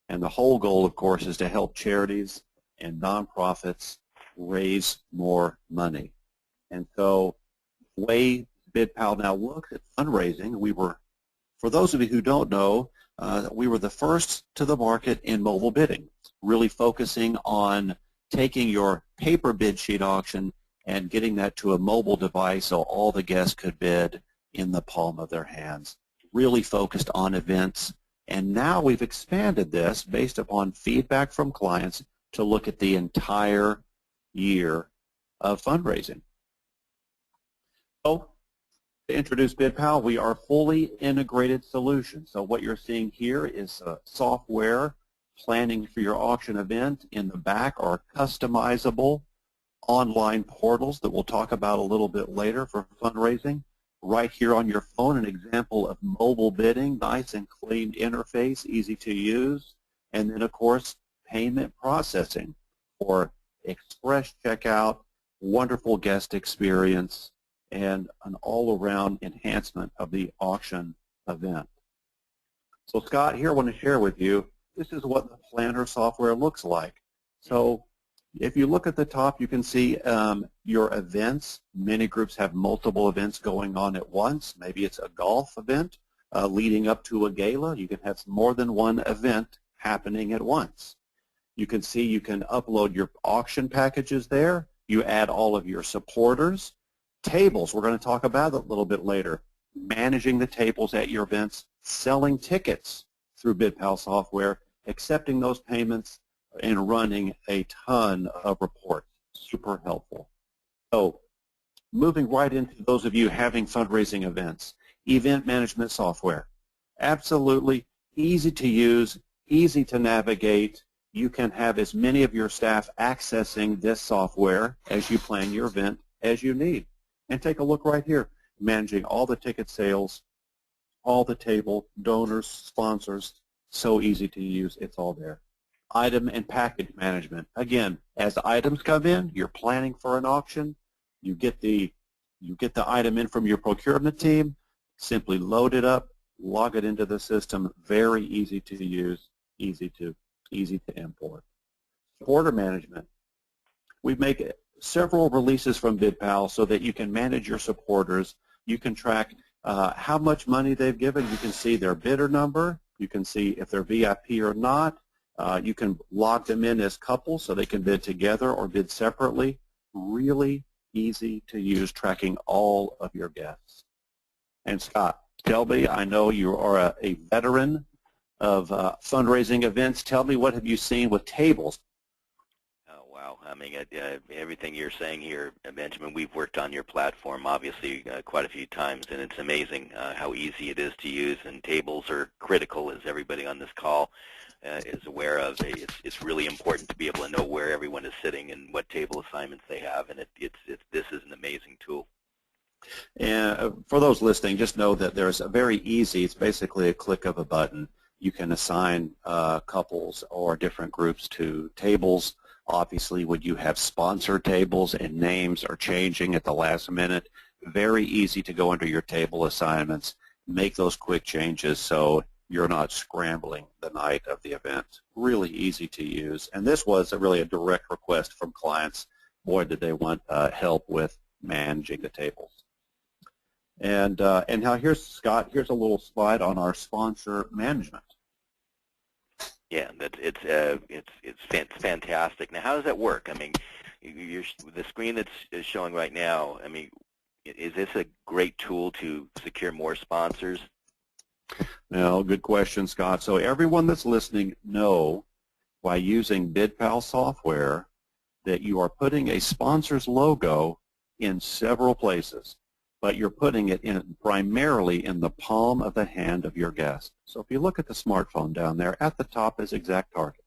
And the whole goal, of course, is to help charities and nonprofits raise more money. And so the way BidPal now looks at fundraising, for those of you who don't know, we were the first to the market in mobile bidding, really focusing on taking your paper bid sheet auction and getting that to a mobile device so all the guests could bid in the palm of their hands. Really focused on events. And now we've expanded this based upon feedback from clients to look at the entire year of fundraising. So, to introduce BidPal, we are a fully integrated solution. So what you're seeing here is software planning for your auction event. In the back are customizable online portals that we'll talk about a little bit later for fundraising. Right here on your phone, an example of mobile bidding, nice and clean interface, easy to use. And then, of course, payment processing for express checkout, wonderful guest experience, and an all-around enhancement of the auction event. So Scott, here I want to share with you, this is what the planner software looks like. So if you look at the top, you can see your events. Many groups have multiple events going on at once. Maybe it's a golf event leading up to a gala. You can have more than one event happening at once. You can see you can upload your auction packages there. You add all of your supporters. Tables, we're going to talk about it a little bit later. Managing the tables at your events, selling tickets through BidPal software, accepting those payments, and running a ton of reports. Super helpful. So moving right into those of you having fundraising events, event management software. Absolutely easy to use, easy to navigate. You can have as many of your staff accessing this software as you plan your event as you need. And take a look right here, managing all the ticket sales, all the table, donors, sponsors, so easy to use, it's all there. Item and package management. Again, as items come in, you're planning for an auction, you get the item in from your procurement team, simply load it up, log it into the system, very easy to use, easy to import. Order management. We make several releases from BidPal so that you can manage your supporters. You can track how much money they've given. You can see their bidder number. You can see if they're VIP or not. You can log them in as couples so they can bid together or bid separately. Really easy to use, tracking all of your guests. And Scott, tell me, I know you are a veteran of fundraising events. Tell me, what have you seen with tables? Oh, wow. I mean, everything you're saying here, Benjamin, we've worked on your platform, obviously, quite a few times, and it's amazing how easy it is to use, and tables are critical, as everybody on this call is aware of. It's really important to be able to know where everyone is sitting and what table assignments they have, and this is an amazing tool. And for those listening, just know that there's a very easy, it's basically a click of a button. You can assign couples or different groups to tables. Obviously, when you have sponsor tables and names are changing at the last minute, very easy to go under your table assignments, make those quick changes so you're not scrambling the night of the event. Really easy to use. And this was really a direct request from clients. Boy, did they want help with managing the tables. And now here's, Scott, here's a little slide on our sponsor management. Yeah, it's fantastic. Now, how does that work? I mean, the screen that's showing right now, I mean, is this a great tool to secure more sponsors? No, good question, Scott. So everyone that's listening know by using BidPal software that you are putting a sponsor's logo in several places, but you're putting it in primarily in the palm of the hand of your guest. So if you look at the smartphone down there, at the top is exact target.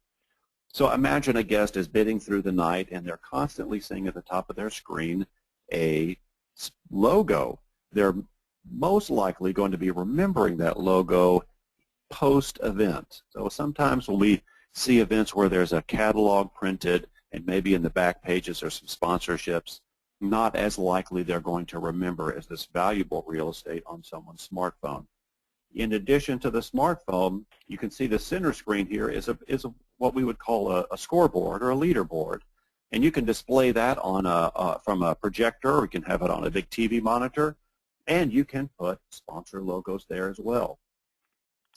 So imagine a guest is bidding through the night and they're constantly seeing at the top of their screen a logo. They're most likely going to be remembering that logo post-event. So sometimes when we see events where there's a catalog printed and maybe in the back pages there's some sponsorships, not as likely they're going to remember as this valuable real estate on someone's smartphone. In addition to the smartphone, you can see the center screen here is what we would call a scoreboard or a leaderboard. And you can display that on from a projector, or you can have it on a big TV monitor, and you can put sponsor logos there as well.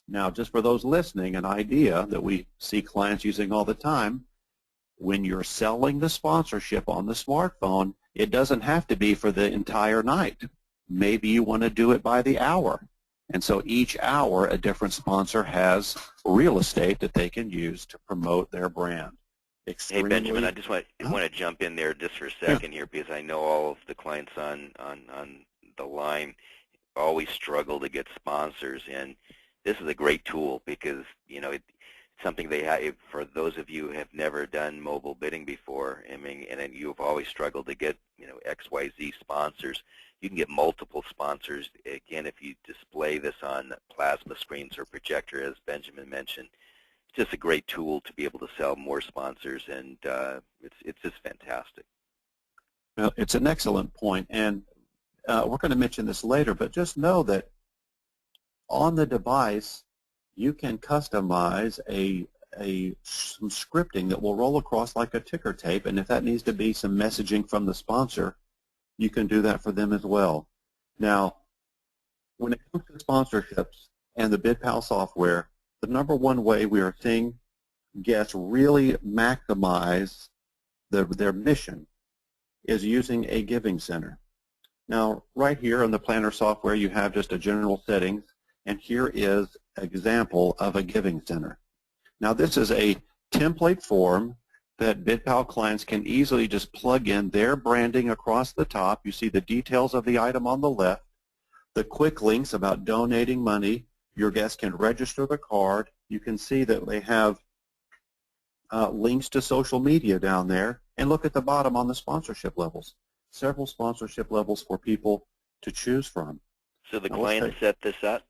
Now, just for those listening, an idea that we see clients using all the time, when you're selling the sponsorship on the smartphone, it doesn't have to be for the entire night. Maybe you want to do it by the hour. And so each hour, a different sponsor has real estate that they can use to promote their brand. Hey, Benjamin, I just want to jump in there just for a second here, because I know all of the clients on the line always struggle to get sponsors, and this is a great tool because, you know, it's something they have. For those of you who have never done mobile bidding before, I mean, and you've always struggled to get, you know, XYZ sponsors, you can get multiple sponsors. Again, if you display this on plasma screens or projector, as Benjamin mentioned, it's just a great tool to be able to sell more sponsors, and it's just fantastic. Well, it's an excellent point, and we're going to mention this later, but just know that on the device, you can customize some scripting that will roll across like a ticker tape, and if that needs to be some messaging from the sponsor, you can do that for them as well. Now, when it comes to sponsorships and the BidPal software, the number one way we are seeing guests really maximize their mission is using a giving center. Now, right here in the planner software, you have just a general settings, and here is an example of a giving center. Now, this is a template form that BidPal clients can easily just plug in their branding across the top. You see the details of the item on the left, the quick links about donating money. Your guests can register the card. You can see that they have links to social media down there. And look at the bottom on the sponsorship levels. Several sponsorship levels for people to choose from. So the client set this up?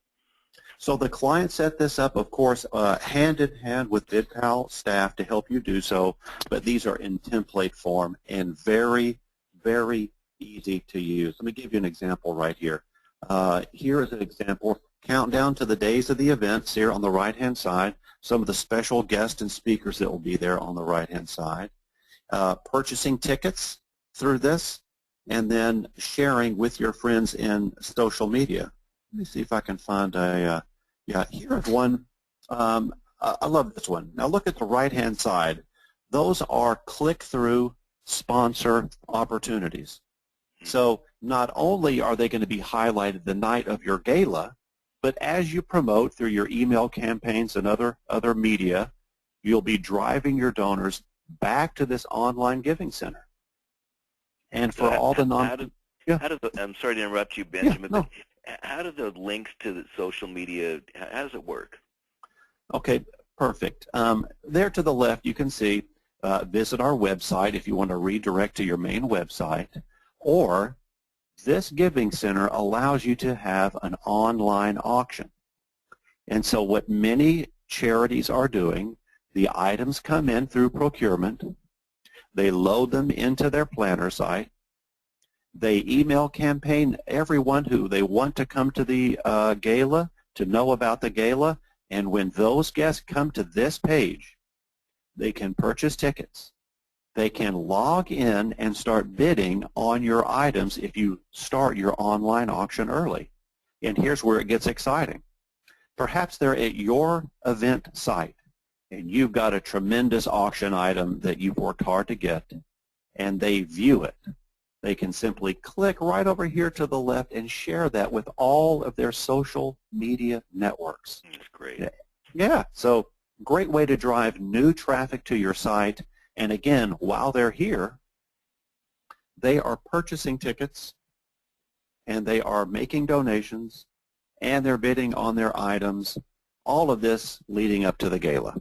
So the client set this up, of course, hand in hand with BidPal staff to help you do so, but these are in template form and very, very easy to use. Let me give you an example right here. Here is an example. Countdown to the days of the events here on the right-hand side, some of the special guests and speakers that will be there on the right-hand side. Purchasing tickets through this, and then sharing with your friends in social media. Let me see if I can find yeah, here's one. I love this one. Now look at the right-hand side. Those are click-through sponsor opportunities. So not only are they going to be highlighted the night of your gala, but as you promote through your email campaigns and other media, you'll be driving your donors back to this online giving center. And for all the I'm sorry to interrupt you, Benjamin, yeah, no. but how do the links to the social media, how does it work? Okay, perfect. There to the left, you can see visit our website if you want to redirect to your main website, or this giving center allows you to have an online auction. And so what many charities are doing, the items come in through procurement, they load them into their planner site, they email campaign everyone who they want to come to the gala, to know about the gala, and when those guests come to this page, they can purchase tickets. They can log in and start bidding on your items if you start your online auction early. And here's where it gets exciting. Perhaps they're at your event site, and you've got a tremendous auction item that you've worked hard to get, and they view it. They can simply click right over here to the left and share that with all of their social media networks. That's great. Yeah, so great way to drive new traffic to your site. And again, while they're here, they are purchasing tickets, and they are making donations, and they're bidding on their items, all of this leading up to the gala.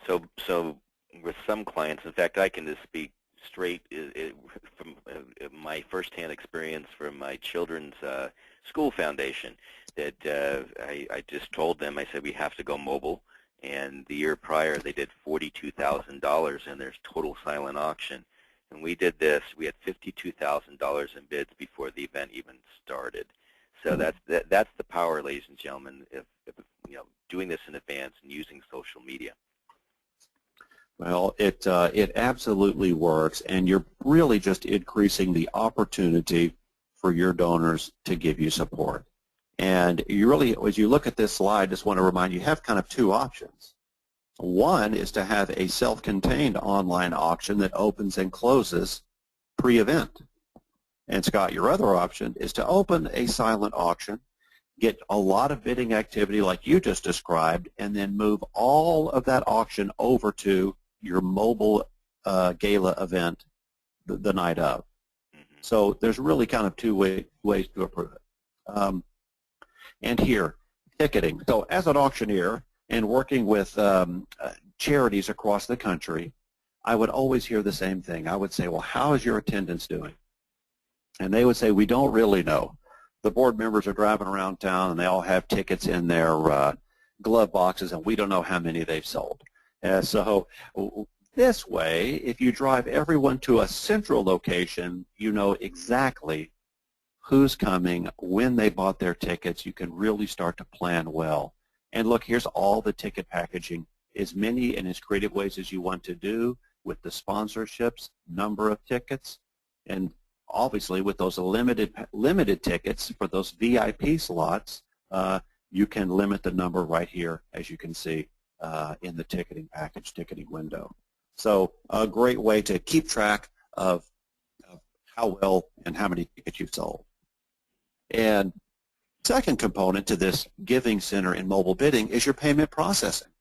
So with some clients, in fact, I can just speak straight from my firsthand experience from my children's school foundation, that I just told them, I said, we have to go mobile. And the year prior, they did $42,000 in their total silent auction. And we did this. We had $52,000 in bids before the event even started. So that's the power, ladies and gentlemen, if doing this in advance and using social media. Well, it absolutely works, and you're really just increasing the opportunity for your donors to give you support. And you really, as you look at this slide, just want to remind you, you have kind of two options. One is to have a self-contained online auction that opens and closes pre-event. And Scott, your other option is to open a silent auction, get a lot of bidding activity like you just described, and then move all of that auction over to your mobile gala event the night of. So there's really kind of two ways to approve it. And here, ticketing. So as an auctioneer and working with charities across the country, I would always hear the same thing. I would say, well, how is your attendance doing? And they would say, we don't really know. The board members are driving around town and they all have tickets in their glove boxes, and we don't know how many they've sold. So this way, if you drive everyone to a central location, you know exactly who's coming, when they bought their tickets. You can really start to plan well. And look, here's all the ticket packaging, as many and as creative ways as you want to do with the sponsorships, number of tickets, and obviously with those limited tickets for those VIP slots, you can limit the number right here, as you can see in the ticketing package, ticketing window. So a great way to keep track of how well and how many tickets you've sold. And second component to this giving center in mobile bidding is your payment processing.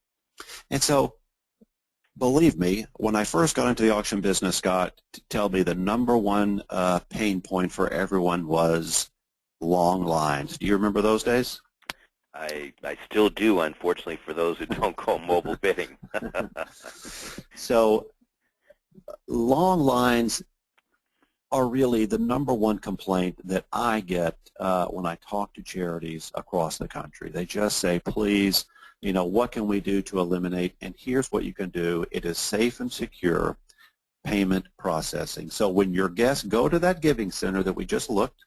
And so, believe me, when I first got into the auction business, Scott, tell me the number one pain point for everyone was long lines. Do you remember those days? I still do, unfortunately, for those who don't call mobile bidding. So long lines are really the number one complaint that I get when I talk to charities across the country. They just say, please, what can we do to eliminate? And here's what you can do. It is safe and secure payment processing. So when your guests go to that giving center that we just looked,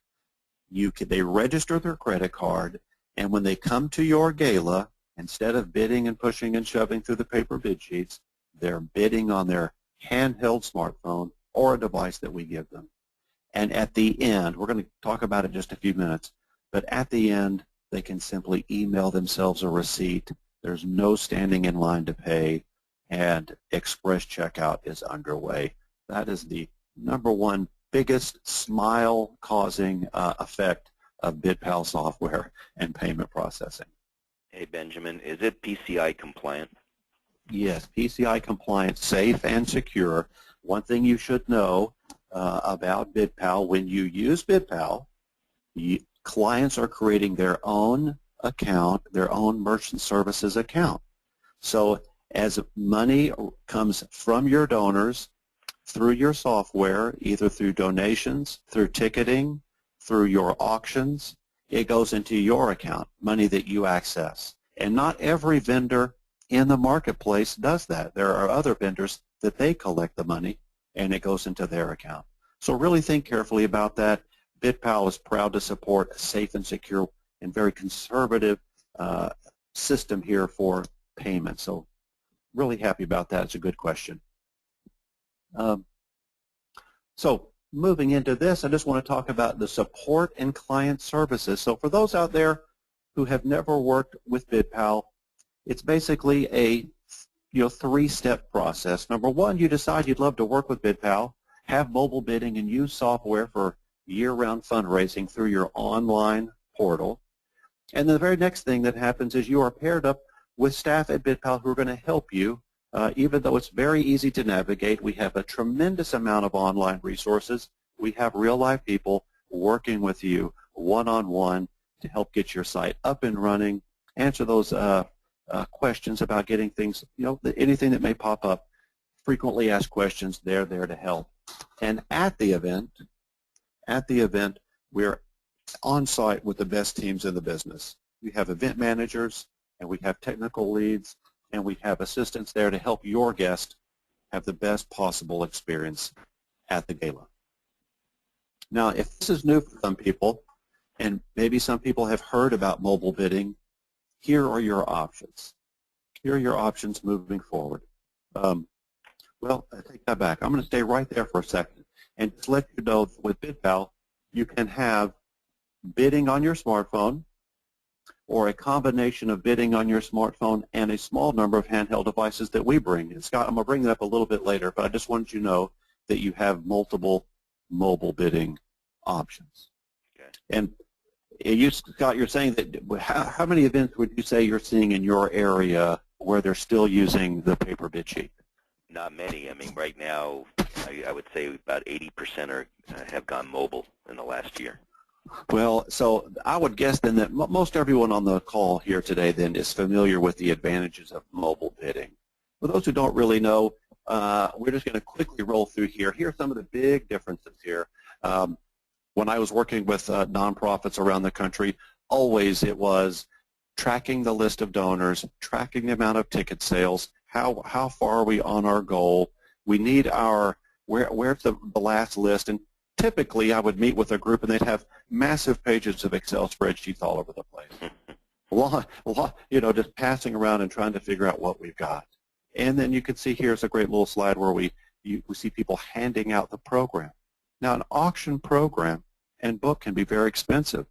they register their credit card, and when they come to your gala, instead of bidding and pushing and shoving through the paper bid sheets, they're bidding on their handheld smartphone or a device that we give them. And at the end, we're going to talk about it in just a few minutes, but at the end, they can simply email themselves a receipt. There's no standing in line to pay, and express checkout is underway. That is the number one biggest smile-causing effect of BidPal software and payment processing. Hey, Benjamin, is it PCI compliant? Yes, PCI compliant, safe and secure. One thing you should know about BidPal, when you use BidPal, clients are creating their own account, their own merchant services account. So as money comes from your donors through your software, either through donations, through ticketing, through your auctions, it goes into your account, money that you access. And not every vendor in the marketplace does that. There are other vendors that they collect the money and it goes into their account. So really think carefully about that. BidPal is proud to support a safe and secure and very conservative system here for payment. So really happy about that. It's a good question. So moving into this, I just want to talk about the support and client services. So for those out there who have never worked with BidPal, it's basically a three-step process. Number one, you decide you'd love to work with BidPal, have mobile bidding, and use software for year-round fundraising through your online portal. And the very next thing that happens is you are paired up with staff at BidPal who are going to help you. Even though it's very easy to navigate, we have a tremendous amount of online resources. We have real-life people working with you one-on-one to help get your site up and running, answer those questions about getting things, anything that may pop up. Frequently asked questions, they're there to help. And at the event, we're on site with the best teams in the business. We have event managers, and we have technical leads, and we have assistants there to help your guest have the best possible experience at the gala. Now, if this is new for some people, And maybe some people have heard about mobile bidding. Here are your options. Here are your options moving forward. Well, I take that back. I'm going to stay right there for a second and just let you know that with BidPal, you can have bidding on your smartphone or a combination of bidding on your smartphone and a small number of handheld devices that we bring. And Scott, I'm going to bring that up a little bit later, but I just wanted you to know that you have multiple mobile bidding options. Okay. And you, Scott, you're saying that how many events would you say you're seeing in your area where they're still using the paper bid sheet? Not many. I mean, right now, I would say about 80% have gone mobile in the last year. Well, so I would guess then that most everyone on the call here today then is familiar with the advantages of mobile bidding. For those who don't really know, we're just going to quickly roll through here. Here are some of the big differences here. When I was working with nonprofits around the country, always it was tracking the list of donors, tracking the amount of ticket sales, how far are we on our goal. We need our, where's the last list, and typically I would meet with a group and they'd have massive pages of Excel spreadsheets all over the place. Just passing around and trying to figure out what we've got. And then you can see here's a great little slide where we see people handing out the program. Now an auction program and book can be very expensive.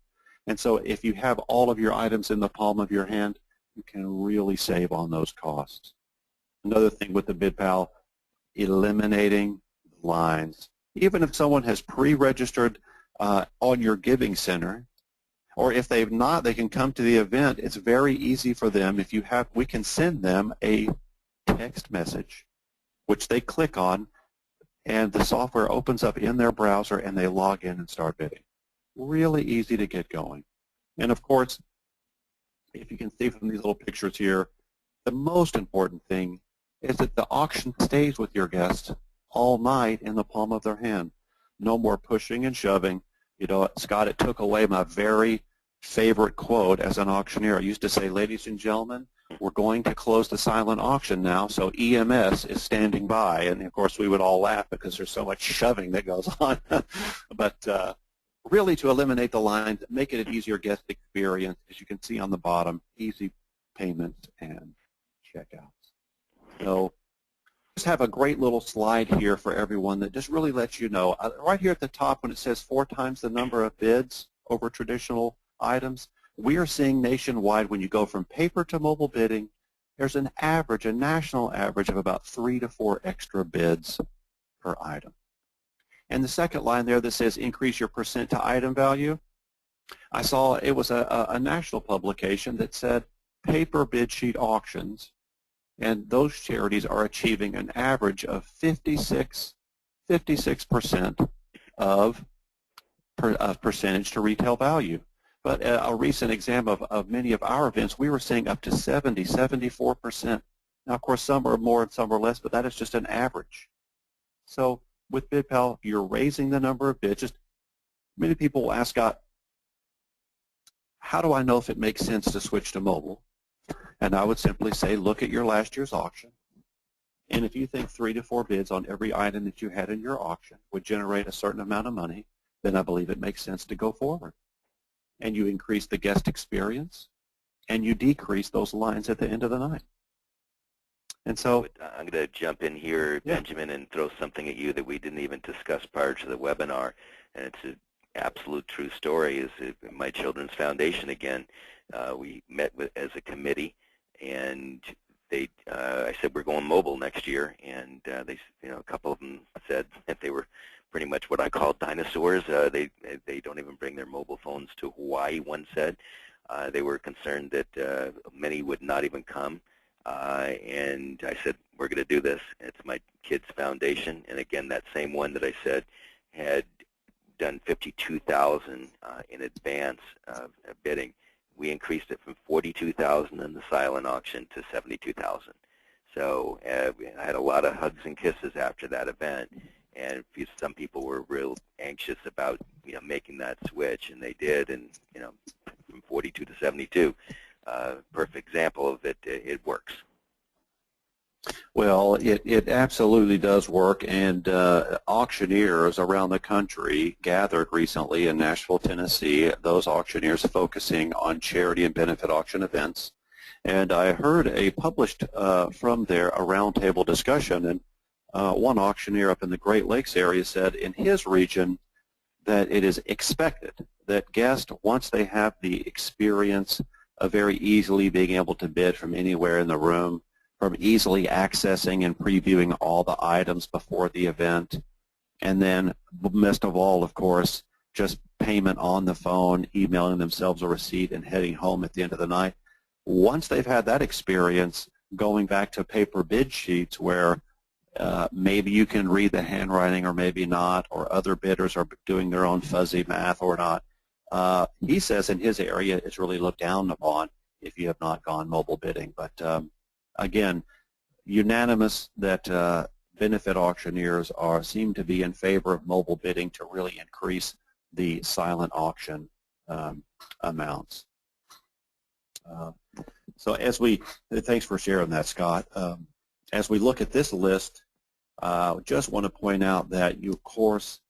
And so if you have all of your items in the palm of your hand, you can really save on those costs. Another thing with the BidPal, eliminating lines. Even if someone has pre-registered on your giving center, or if they've not, they can come to the event. It's very easy for them. If you have, we can send them a text message, which they click on, and the software opens up in their browser, and they log in and start bidding. Really easy to get going. And of course, if you can see from these little pictures here, the most important thing is that the auction stays with your guests all night in the palm of their hand. No more pushing and shoving. You know, Scott, it took away my very favorite quote as an auctioneer. I used to say, ladies and gentlemen, we're going to close the silent auction now, so EMS is standing by. And, of course, we would all laugh because there's so much shoving that goes on. But really to eliminate the lines, make it an easier guest experience. As you can see on the bottom, easy payments and checkouts. So just have a great little slide here for everyone that just really lets you know. Right here at the top when it says 4 times the number of bids over traditional items, we are seeing nationwide when you go from paper to mobile bidding, there's an average, a national average of about 3 to 4 extra bids per item. And the second line there that says increase your percent to item value, I saw it was a national publication that said paper bid sheet auctions, and those charities are achieving an average of 56% of percentage to retail value. But a recent exam of many of our events, we were seeing up to 74%. Now, of course, some are more and some are less, but that is just an average. So with BidPal, you're raising the number of bids. Just many people will ask, Scott, how do I know if it makes sense to switch to mobile? And I would simply say, look at your last year's auction. And if you think 3 to 4 bids on every item that you had in your auction would generate a certain amount of money, then I believe it makes sense to go forward. And you increase the guest experience, and you decrease those lines at the end of the night. And so I'm going to jump in here, yeah. Benjamin, and throw something at you that we didn't even discuss prior to the webinar, and it's an absolute true story. Is my children's foundation again. We met as a committee, and I said we're going mobile next year, and a couple of them said that they were pretty much what I call dinosaurs. They don't even bring their mobile phones to Hawaii. One said they were concerned that many would not even come. And I said, we're going to do this. It's my kids' foundation. And again, that same one that I said had done 52,000 in advance of bidding. We increased it from 42,000 in the silent auction to 72,000. So I had a lot of hugs and kisses after that event. And some people were real anxious about making that switch, and they did. And from 42 to 72. Perfect example of it. It works. Well, it absolutely does work, and auctioneers around the country gathered recently in Nashville, Tennessee, those auctioneers focusing on charity and benefit auction events. And I heard a published from there a roundtable discussion, and one auctioneer up in the Great Lakes area said in his region that it is expected that guests, once they have the experience of very easily being able to bid from anywhere in the room, from easily accessing and previewing all the items before the event, and then best of all, of course, just payment on the phone, emailing themselves a receipt and heading home at the end of the night. Once they've had that experience, going back to paper bid sheets where maybe you can read the handwriting or maybe not, or other bidders are doing their own fuzzy math or not, he says in his area it's really looked down upon if you have not gone mobile bidding. But again, unanimous that benefit auctioneers seem to be in favor of mobile bidding to really increase the silent auction amounts. So as thanks for sharing that, Scott. As we look at this list, just want to point out that you, of course,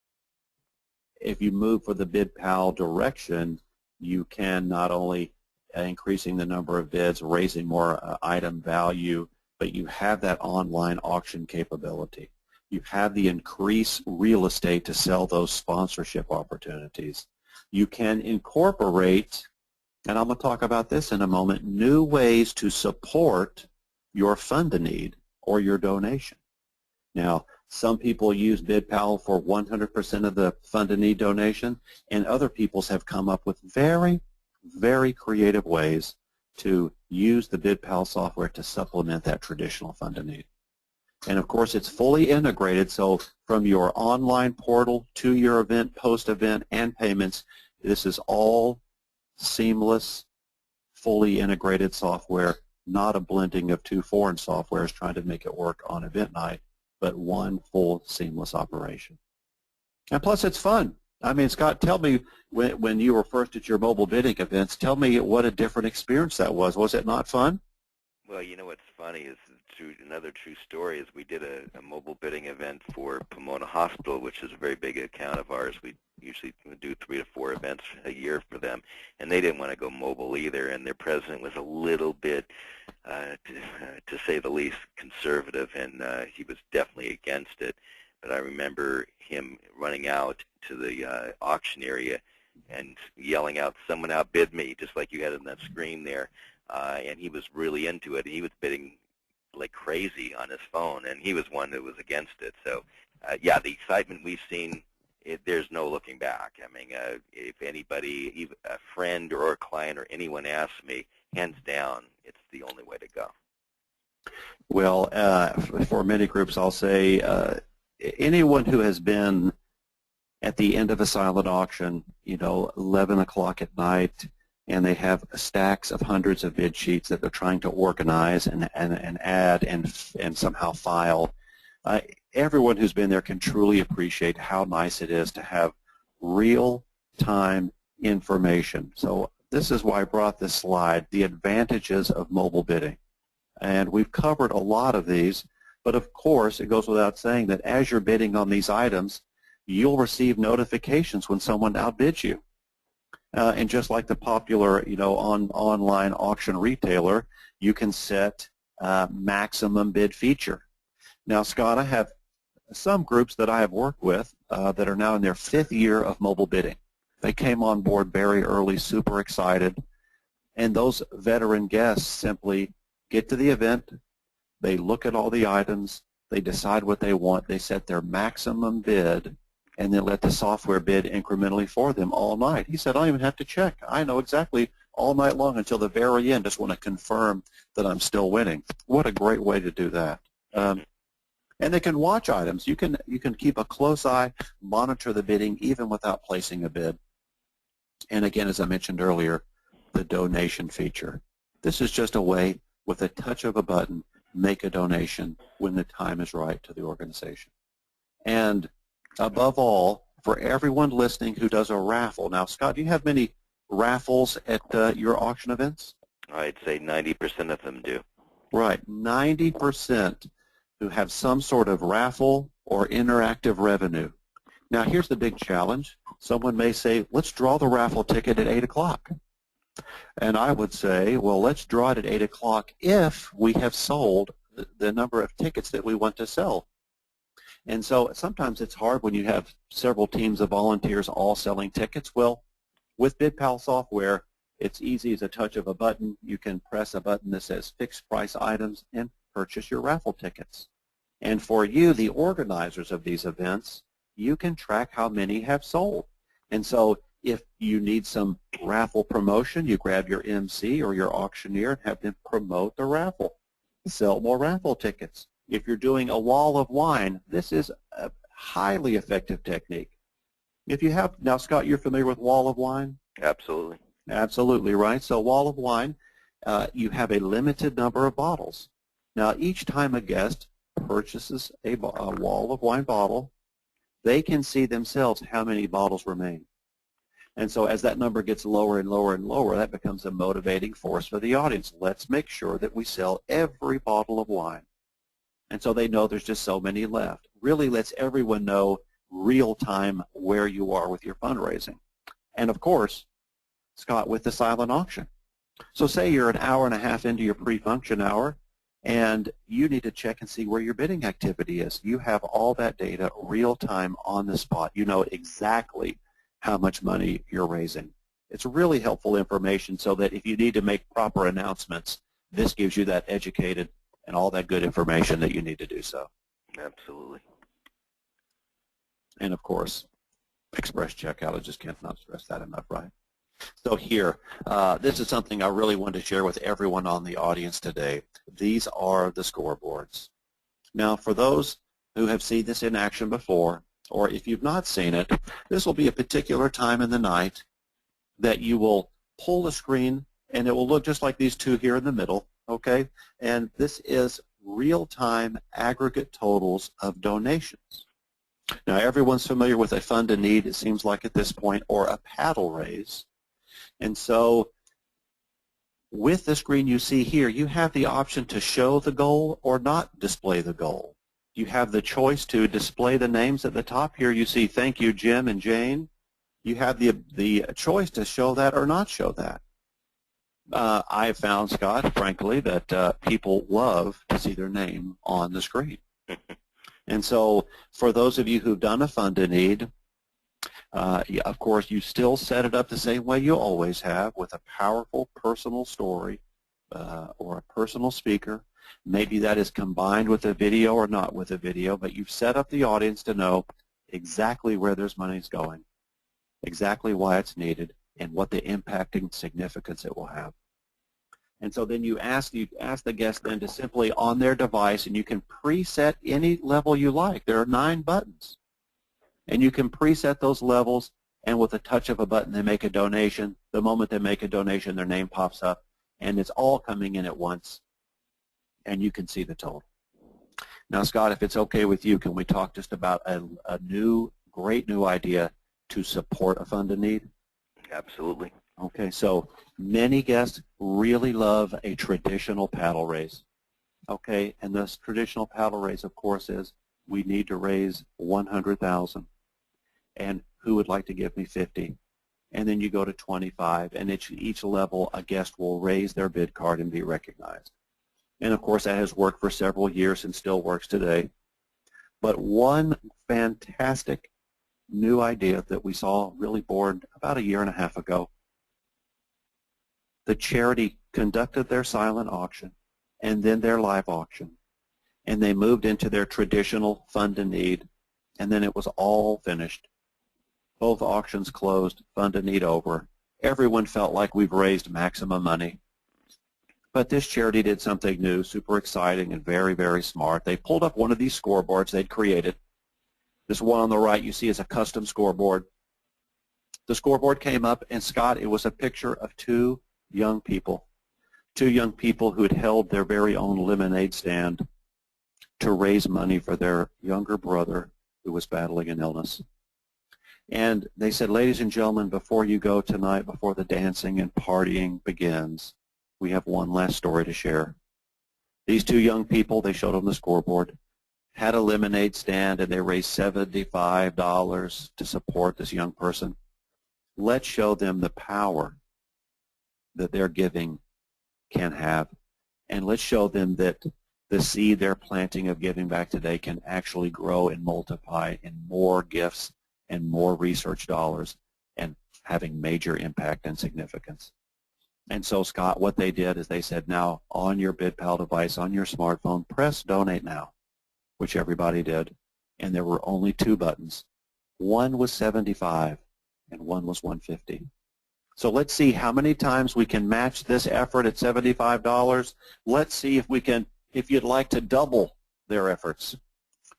if you move for the BidPal direction, you can not only increasing the number of bids, raising more item value, but you have that online auction capability. You have the increased real estate to sell those sponsorship opportunities. You can incorporate, and I'm going to talk about this in a moment, new ways to support your fund-a-need or your donation. Now, some people use BidPal for 100% of the fund-a-need donation, and other peoples have come up with very, very creative ways to use the BidPal software to supplement that traditional fund-a-need. And of course, it's fully integrated, so from your online portal to your event, post-event, and payments, this is all seamless, fully integrated software, not a blending of two foreign softwares trying to make it work on event night, but one full seamless operation. And plus, it's fun. I mean, Scott, tell me, when you were first at your mobile bidding events, tell me what a different experience that was. Was it not fun? Well, you know what's funny is another true story is we did a mobile bidding event for Pomona Hospital, which is a very big account of ours. We usually do 3 to 4 events a year for them, and they didn't want to go mobile either, and their president was a little bit, to say the least, conservative, and he was definitely against it. But I remember him running out to the auction area and yelling out, "Someone outbid me," just like you had on that screen there. And he was really into it. He was bidding like crazy on his phone, and he was one that was against it. So, yeah, the excitement we've seen, there's no looking back. I mean, if anybody, even a friend or a client or anyone asks me, hands down, it's the only way to go. Well, for many groups, I'll say anyone who has been at the end of a silent auction, 11 o'clock at night, and they have stacks of hundreds of bid sheets that they're trying to organize and add and somehow file. Everyone who's been there can truly appreciate how nice it is to have real-time information. So this is why I brought this slide, the advantages of mobile bidding. And we've covered a lot of these, but of course it goes without saying that as you're bidding on these items, you'll receive notifications when someone outbids you. And just like the popular, online auction retailer, you can set maximum bid feature. Now, Scott, I have some groups that I have worked with that are now in their 5th year of mobile bidding. They came on board very early, super excited, and those veteran guests simply get to the event, they look at all the items, they decide what they want, they set their maximum bid, and then let the software bid incrementally for them all night. He said, I don't even have to check. I know exactly all night long until the very end. Just want to confirm that I'm still winning. What a great way to do that. And they can watch items. You can keep a close eye, monitor the bidding even without placing a bid. And again, as I mentioned earlier, the donation feature. This is just a way, with a touch of a button, make a donation when the time is right to the organization. And above all, for everyone listening who does a raffle. Now, Scott, do you have many raffles at your auction events? I'd say 90% of them do. Right, 90% who have some sort of raffle or interactive revenue. Now, here's the big challenge. Someone may say, let's draw the raffle ticket at 8 o'clock. And I would say, well, let's draw it at 8 o'clock if we have sold the number of tickets that we want to sell. And so sometimes it's hard when you have several teams of volunteers all selling tickets. Well, with BidPal software, it's easy as a touch of a button. You can press a button that says fixed price items and purchase your raffle tickets. And for you, the organizers of these events, you can track how many have sold. And so if you need some raffle promotion, you grab your MC or your auctioneer and have them promote the raffle. Sell more raffle tickets. If you're doing a wall of wine, this is a highly effective technique. If you have, now Scott, you're familiar with wall of wine? Absolutely. Absolutely, right? So wall of wine, you have a limited number of bottles. Now each time a guest purchases a wall of wine bottle, they can see themselves how many bottles remain. And so as that number gets lower and lower and lower, that becomes a motivating force for the audience. Let's make sure that we sell every bottle of wine. And so they know there's just so many left. Really lets everyone know real time where you are with your fundraising. And of course, Scott, with the silent auction. So say you're an hour and a half into your pre-function hour, and you need to check and see where your bidding activity is. You have all that data real time on the spot. You know exactly how much money you're raising. It's really helpful information so that if you need to make proper announcements, this gives you that educated and all that good information that you need to do so. Absolutely. And of course, express checkout. I just cannot stress that enough, right? So here, this is something I really wanted to share with everyone on the audience today. These are the scoreboards. Now, for those who have seen this in action before, or if you've not seen it, this will be a particular time in the night that you will pull the screen, and it will look just like these two here in the middle, okay? And this is real-time aggregate totals of donations. Now, everyone's familiar with a fund in need, it seems like at this point, or a paddle raise. And so with the screen you see here, you have the option to show the goal or not display the goal. You have the choice to display the names at the top. Here you see thank you, Jim and Jane. You have the choice to show that or not show that. I have found, Scott, frankly, that people love to see their name on the screen. And so for those of you who've done a fund in need, of course, you still set it up the same way you always have, with a powerful personal story or a personal speaker. Maybe that is combined with a video or not with a video, but you've set up the audience to know exactly where there's money's going, exactly why it's needed, and what the impacting significance it will have. And so then you ask the guest then to simply on their device, and you can preset any level you like. There are 9 buttons. And you can preset those levels, and with a touch of a button, they make a donation. The moment they make a donation, their name pops up, and it's all coming in at once, and you can see the total. Now, Scott, if it's okay with you, can we talk just about a great new idea to support a fund in need? Absolutely. Okay, so many guests really love a traditional paddle raise. Okay, and this traditional paddle raise, of course, is we need to raise $100,000. And who would like to give me 50? And then you go to 25, and each level a guest will raise their bid card and be recognized. And of course that has worked for several years and still works today. But one fantastic new idea that we saw really born about 1.5 years ago, the charity conducted their silent auction and then their live auction, and they moved into their traditional fund in need, and then it was all finished. Both auctions closed, fund in need over. Everyone felt like we've raised maximum money. But this charity did something new, super exciting and very, very smart. They pulled up one of these scoreboards they'd created. This one on the right you see is a custom scoreboard. The scoreboard came up, and Scott, it was a picture of two young people who had held their very own lemonade stand to raise money for their younger brother who was battling an illness. And they said, ladies and gentlemen, before you go tonight, before the dancing and partying begins, we have one last story to share. These two young people, they showed them the scoreboard. had a lemonade stand and they raised $75 to support this young person. Let's show them the power that their giving can have, and let's show them that the seed they're planting of giving back today can actually grow and multiply in more gifts and more research dollars and having major impact and significance. And so, Scott, what they did is they said, now on your BidPal device, on your smartphone, press Donate Now, which everybody did, and there were only 2 buttons. One was 75 and one was 150. So let's see how many times we can match this effort at $75. Let's see if we can, if you'd like to double their efforts.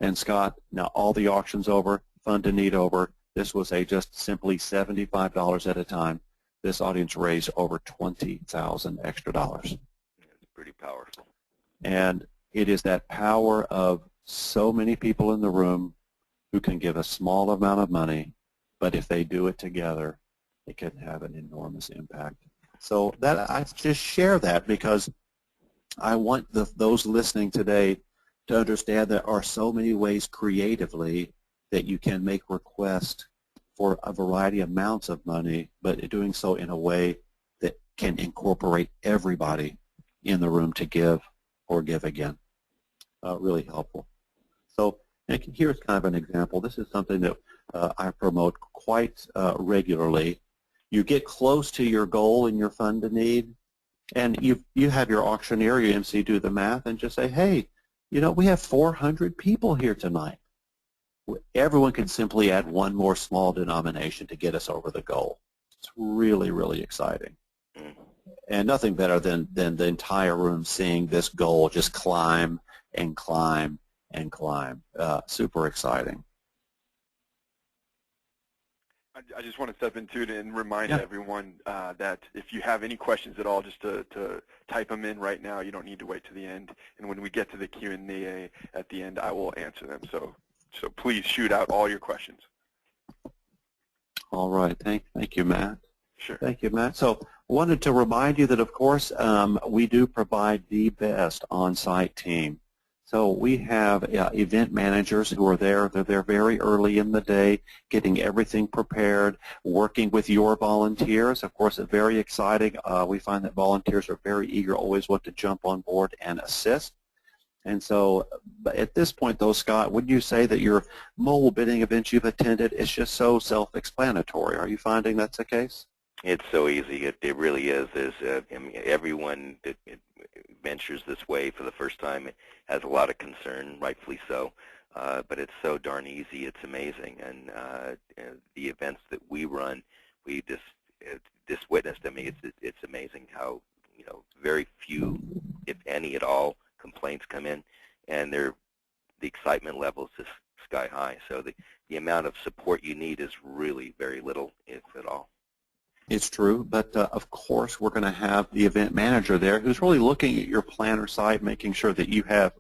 And Scott, now all the auctions over, Fund to Need over, this was a just simply $75 at a time. This audience raised over $20,000 extra dollars. It's pretty powerful. And it is that power of so many people in the room who can give a small amount of money, but if they do it together, it can have an enormous impact. So that I just share that because I want those listening today to understand there are so many ways creatively that you can make requests for a variety of amounts of money, but doing so in a way that can incorporate everybody in the room to give or give again. Really helpful. So here's kind of an example. This is something that I promote quite regularly. You get close to your goal in your Fund to Need, and you have your auctioneer, your MC, do the math and just say, hey, you know, we have 400 people here tonight. Everyone can simply add one more small denomination to get us over the goal. It's really, really exciting. And nothing better than the entire room seeing this goal just climb and climb and climb. Super exciting. I just want to step into it and remind everyone that if you have any questions at all, just to type them in right now. You don't need to wait to the end. And when we get to the Q&A at the end, I will answer them. So please shoot out all your questions. All right. Thank you, Matt. Sure. Thank you, Matt. So I wanted to remind you that, of course, we do provide the best on-site team. So we have event managers who are there. They're there very early in the day, getting everything prepared, working with your volunteers. Of course, it's very exciting. We find that volunteers are very eager, always want to jump on board and assist. And so at this point, though, Scott, would you say that your mobile bidding events you've attended is just so self-explanatory? Are you finding that's the case? It's so easy. It really is. I mean, everyone that ventures this way for the first time has a lot of concern, rightfully so. But it's so darn easy. It's amazing. And the events that we run, we just witnessed. I mean, it's amazing how very few, if any at all, complaints come in, and the excitement level is just sky high. So the amount of support you need is really very little, if at all. It's true, but of course we're going to have the event manager there who's really looking at your planner side, making sure that you have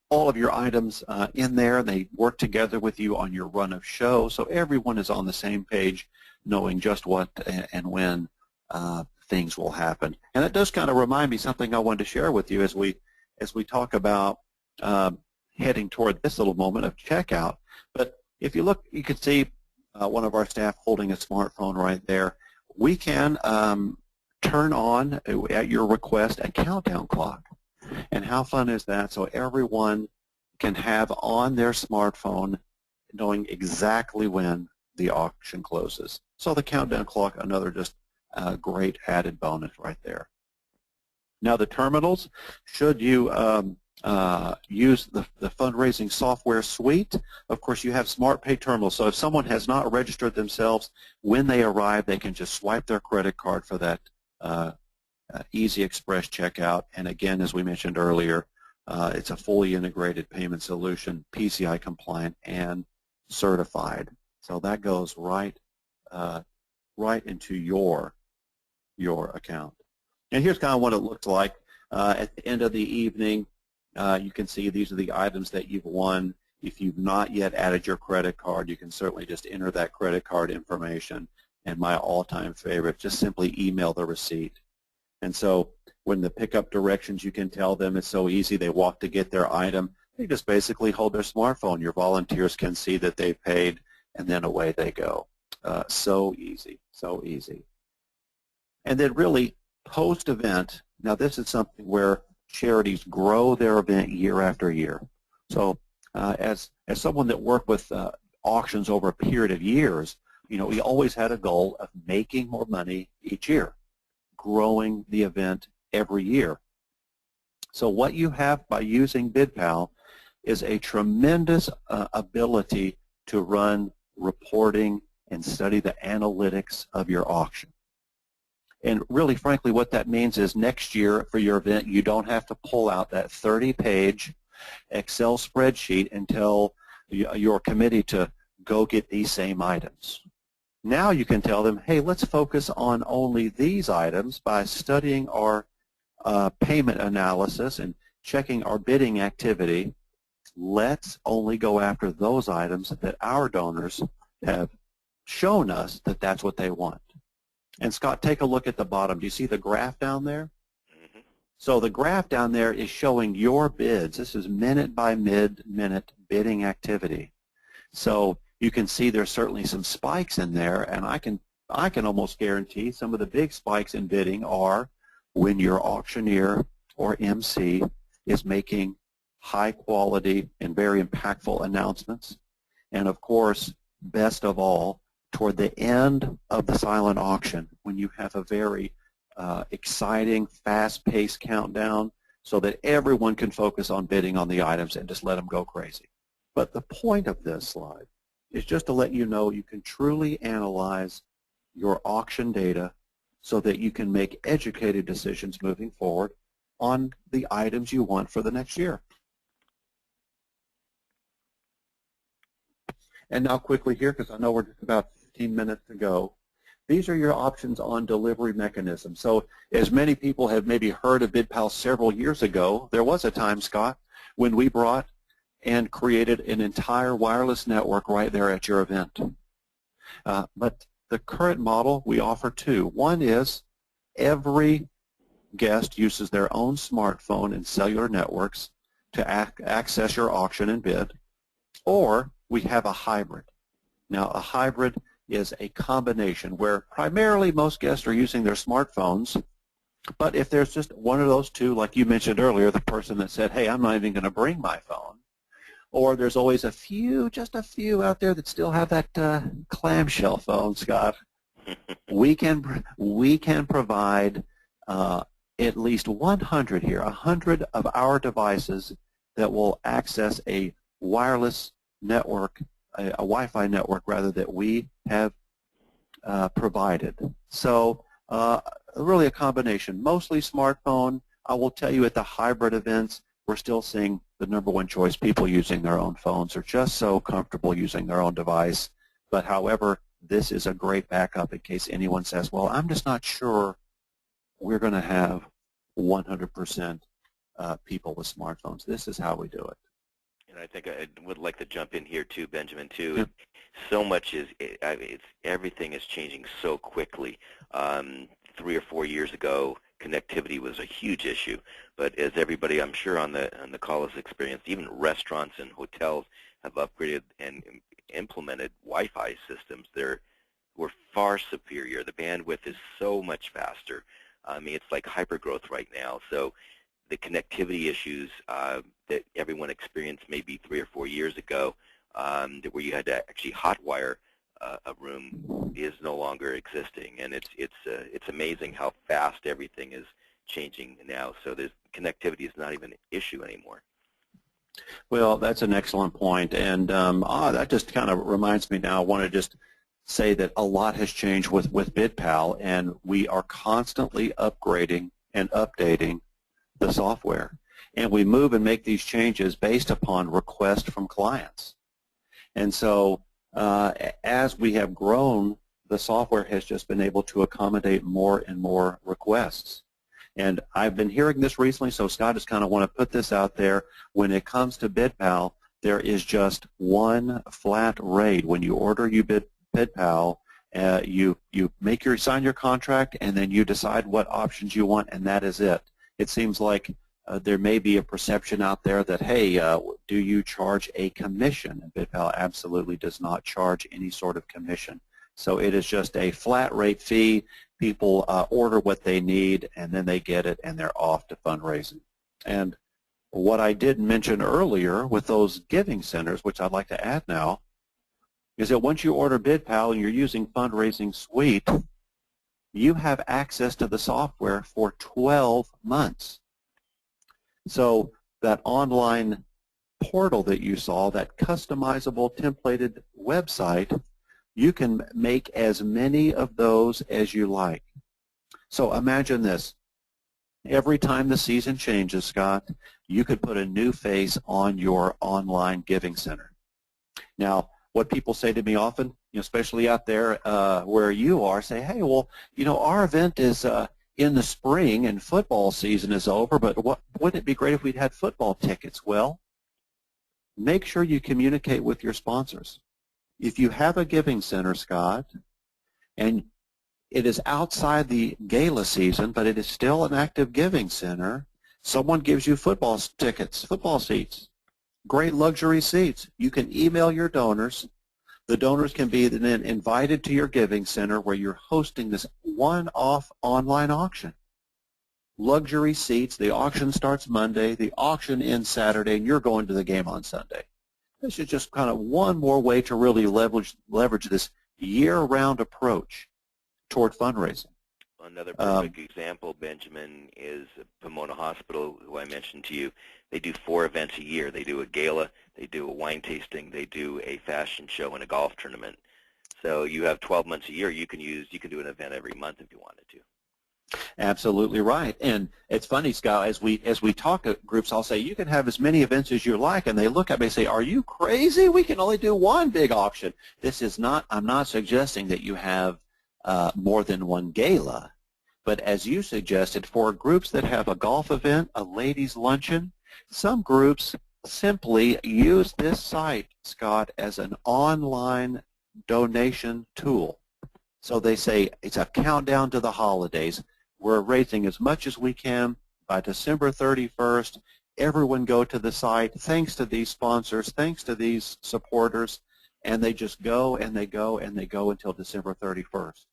all of your items in there. They work together with you on your run of show, so everyone is on the same page, knowing just what and when things will happen. And it does kind of remind me something I wanted to share with you as we talk about heading toward this little moment of checkout. But if you look, you can see one of our staff holding a smartphone right there. We can turn on, at your request, a countdown clock. And how fun is that? So everyone can have on their smartphone knowing exactly when the auction closes. So the countdown clock, another just great added bonus right there. Now the terminals, should you use the fundraising software suite, of course you have SmartPay terminals. So if someone has not registered themselves, when they arrive they can just swipe their credit card for that easy express checkout. And again, as we mentioned earlier, it's a fully integrated payment solution, PCI compliant and certified. So that goes right into your account. And here's kind of what it looks like at the end of the evening. You can see these are the items that you've won. If you've not yet added your credit card, you can certainly just enter that credit card information. And my all-time favorite, just simply email the receipt. And so when the pickup directions, you can tell them it's so easy. They walk to get their item. They just basically hold their smartphone. Your volunteers can see that they've paid, and then away they go. So easy, so easy. And then really, post-event, now this is something where charities grow their event year after year. So as someone that worked with auctions over a period of years, you know, we always had a goal of making more money each year, growing the event every year. So what you have by using BidPal is a tremendous ability to run reporting and study the analytics of your auction. And really, frankly, what that means is next year for your event, you don't have to pull out that 30-page Excel spreadsheet and tell your committee to go get these same items. Now you can tell them, hey, let's focus on only these items by studying our payment analysis and checking our bidding activity. Let's only go after those items that our donors have shown us that that's what they want. And Scott, take a look at the bottom. Do you see the graph down there? Mm-hmm. So the graph down there is showing your bids. This is minute by minute bidding activity. So you can see there's certainly some spikes in there, and I can almost guarantee some of the big spikes in bidding are when your auctioneer or MC is making high quality and very impactful announcements. And of course, best of all, toward the end of the silent auction, when you have a very exciting, fast-paced countdown so that everyone can focus on bidding on the items and just let them go crazy. But the point of this slide is just to let you know you can truly analyze your auction data so that you can make educated decisions moving forward on the items you want for the next year. And now quickly here, because I know we're just about 15 minutes to go, these are your options on delivery mechanism. So as many people have maybe heard of BidPal several years ago, there was a time, Scott, when we brought and created an entire wireless network right there at your event. But the current model, we offer two. One is every guest uses their own smartphone and cellular networks to access your auction and bid, or we have a hybrid. Now, a hybrid is a combination where primarily most guests are using their smartphones, but if there's just one of those two, like you mentioned earlier, the person that said, hey, I'm not even going to bring my phone, or there's always a few, just a few out there that still have that clamshell phone, Scott, we can provide at least 100 here, 100 of our devices that will access a wireless network, a Wi-Fi network rather, that we have provided. So really a combination, mostly smartphone. I will tell you at the hybrid events, we're still seeing the #1 choice, people using their own phones are just so comfortable using their own device. But however, this is a great backup in case anyone says, well, I'm just not sure we're going to have 100% people with smartphones. This is how we do it. And I think I would like to jump in here too, Benjamin, too. Yeah. So much everything is changing so quickly. 3 or 4 years ago, connectivity was a huge issue, but as everybody I'm sure on the call has experienced, even restaurants and hotels have upgraded and implemented Wi-Fi systems. We're far superior. The bandwidth is so much faster. I mean, it's like hypergrowth right now. So the connectivity issues that everyone experienced maybe 3 or 4 years ago, where you had to actually hotwire a room, is no longer existing, and it's amazing how fast everything is changing now. So connectivity is not even an issue anymore. Well, that's an excellent point, and that just kind of reminds me now. I want to just say that a lot has changed with BidPal, and we are constantly upgrading and updating the software, and we move and make these changes based upon requests from clients. And so as we have grown, the software has just been able to accommodate more and more requests. And I've been hearing this recently, so Scott, just kind of want to put this out there. When it comes to BidPal, there is just one flat rate. When you order BidPal, you sign your contract, and then you decide what options you want, and that is it. It seems like there may be a perception out there that, hey, do you charge a commission? And BidPal absolutely does not charge any sort of commission. So it is just a flat rate fee. People order what they need, and then they get it, and they're off to fundraising. And what I did mention earlier with those giving centers, which I'd like to add now, is that once you order BidPal and you're using Fundraising Suite, you have access to the software for 12 months. So that online portal that you saw, that customizable templated website, you can make as many of those as you like. So imagine this. Every time the season changes, Scott, you could put a new face on your online giving center. Now, what people say to me often, especially out there where you are, say, hey, well, our event is in the spring and football season is over, but wouldn't it be great if we'd had football tickets? Well, make sure you communicate with your sponsors. If you have a giving center, Scott, and it is outside the gala season, but it is still an active giving center, someone gives you football tickets, football seats, great luxury seats. You can email your donors. The donors can be then invited to your giving center where you're hosting this one-off online auction. Luxury seats, the auction starts Monday, the auction ends Saturday, and you're going to the game on Sunday. This is just kind of one more way to really leverage this year-round approach toward fundraising. Another perfect example, Benjamin, is Pomona Hospital, who I mentioned to you. They do 4 events a year. They do a gala, they do a wine tasting, they do a fashion show, and a golf tournament. So you have 12 months a year. You can do an event every month if you wanted to. Absolutely right. And it's funny, Scott, as we talk at groups, I'll say, you can have as many events as you like, and they look at me and say, are you crazy? We can only do one big auction. I'm not suggesting that you have more than one gala. But as you suggested, for groups that have a golf event, a ladies' luncheon, some groups simply use this site, Scott, as an online donation tool. So they say it's a countdown to the holidays. We're raising as much as we can by December 31st. Everyone go to the site, thanks to these sponsors, thanks to these supporters, and they just go and they go and they go until December 31st.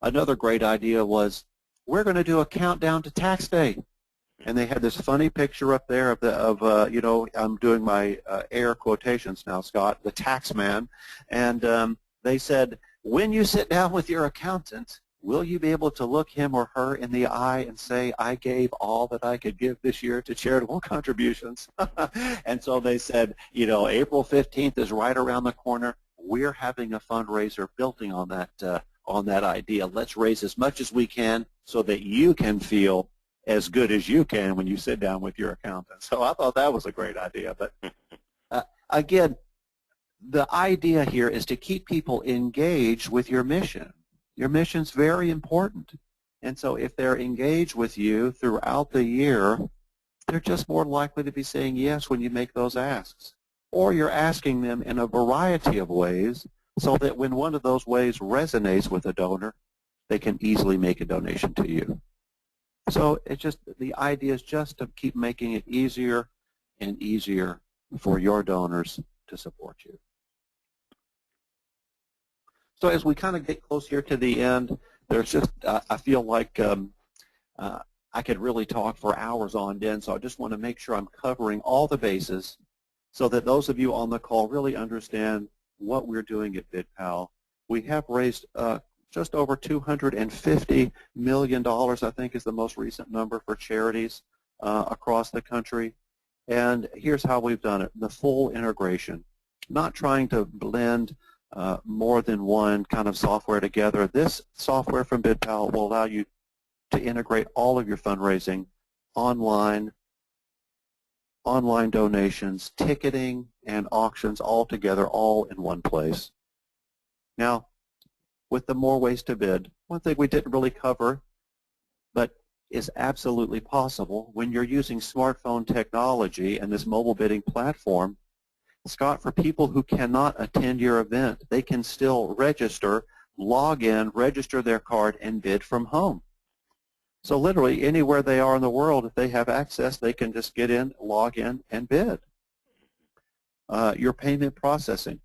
Another great idea was, we're going to do a countdown to tax day. And they had this funny picture up there of I'm doing my air quotations now, Scott, the tax man. And they said, when you sit down with your accountant, will you be able to look him or her in the eye and say, I gave all that I could give this year to charitable contributions? And so they said, April 15th is right around the corner. We're having a fundraiser building on that idea. Let's raise as much as we can so that you can feel as good as you can when you sit down with your accountant. So I thought that was a great idea. But again, the idea here is to keep people engaged with your mission. Your mission's very important. And so if they're engaged with you throughout the year, they're just more likely to be saying yes when you make those asks. Or you're asking them in a variety of ways so that when one of those ways resonates with a donor, they can easily make a donation to you. So the idea is just to keep making it easier and easier for your donors to support you. So as we kind of get close here to the end, there's just, I feel like I could really talk for hours on end, so I just want to make sure I'm covering all the bases so that those of you on the call really understand what we're doing at BidPal. We have raised just over $250 million, I think is the most recent number, for charities across the country. And here's how we've done it, the full integration, not trying to blend more than one kind of software together. This software from BidPal will allow you to integrate all of your fundraising, online donations, ticketing, and auctions all together, all in one place. Now, with the more ways to bid, one thing we didn't really cover, but is absolutely possible when you're using smartphone technology and this mobile bidding platform, Scott, for people who cannot attend your event, they can still register, log in, register their card, and bid from home. So literally anywhere they are in the world, if they have access, they can just get in, log in, and bid. Your payment processing.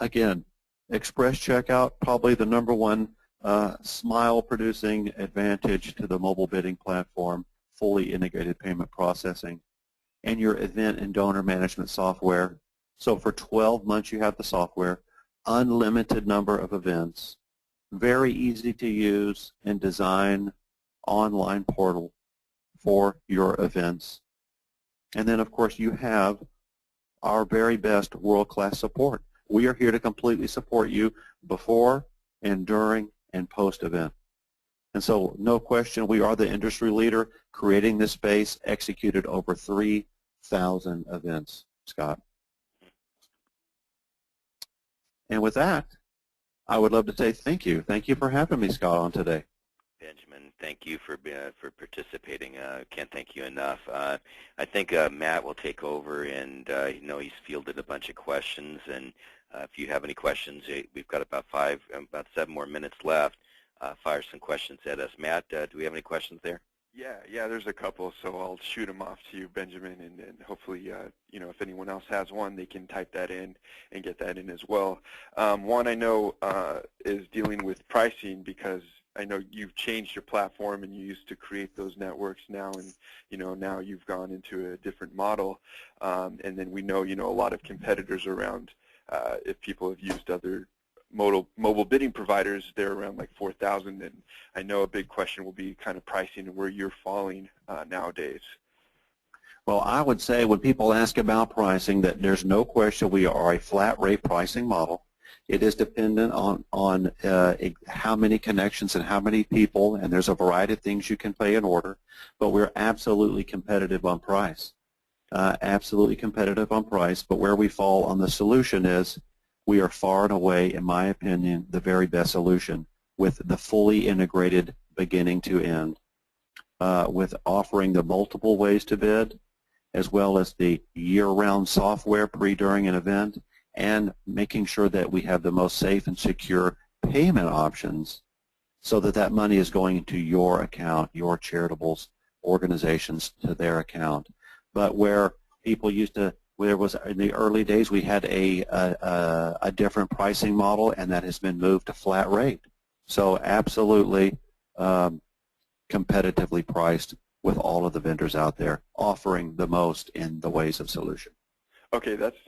Again, express checkout, probably the #1 smile-producing advantage to the mobile bidding platform, fully integrated payment processing, and your event and donor management software. So for 12 months you have the software, unlimited number of events, very easy to use and design online portal for your events. And then of course you have our very best world-class support. We are here to completely support you before and during and post-event. And so no question, we are the industry leader creating this space, executed over 3,000 events, Scott. And with that, I would love to say thank you. Thank you for having me, Scott, on today. Benjamin, thank you for participating. Can't thank you enough. I think Matt will take over, and he's fielded a bunch of questions. And if you have any questions, we've got about 7 more minutes left. Fire some questions at us. Matt, do we have any questions there? Yeah, there's a couple, so I'll shoot them off to you, Benjamin, and hopefully, if anyone else has one, they can type that in and get that in as well. One I know is dealing with pricing, because I know you've changed your platform and you used to create those networks now, and now you've gone into a different model, and then we know a lot of competitors around. If people have used other mobile bidding providers, they're around like 4,000, and I know a big question will be kind of pricing and where you're falling nowadays. Well, I would say when people ask about pricing, that there's no question we are a flat rate pricing model. It is dependent on how many connections and how many people, and there's a variety of things you can pay in order, but we're absolutely competitive on price. Absolutely competitive on price, but where we fall on the solution is we are far and away, in my opinion, the very best solution, with the fully integrated beginning to end, with offering the multiple ways to bid, as well as the year-round software pre, during an event, and making sure that we have the most safe and secure payment options so that that money is going into your account, your charitable organizations to their account. But where people used to, there was in the early days, we had a different pricing model, and that has been moved to flat rate. So absolutely competitively priced with all of the vendors out there, offering the most in the ways of solution. Okay, that's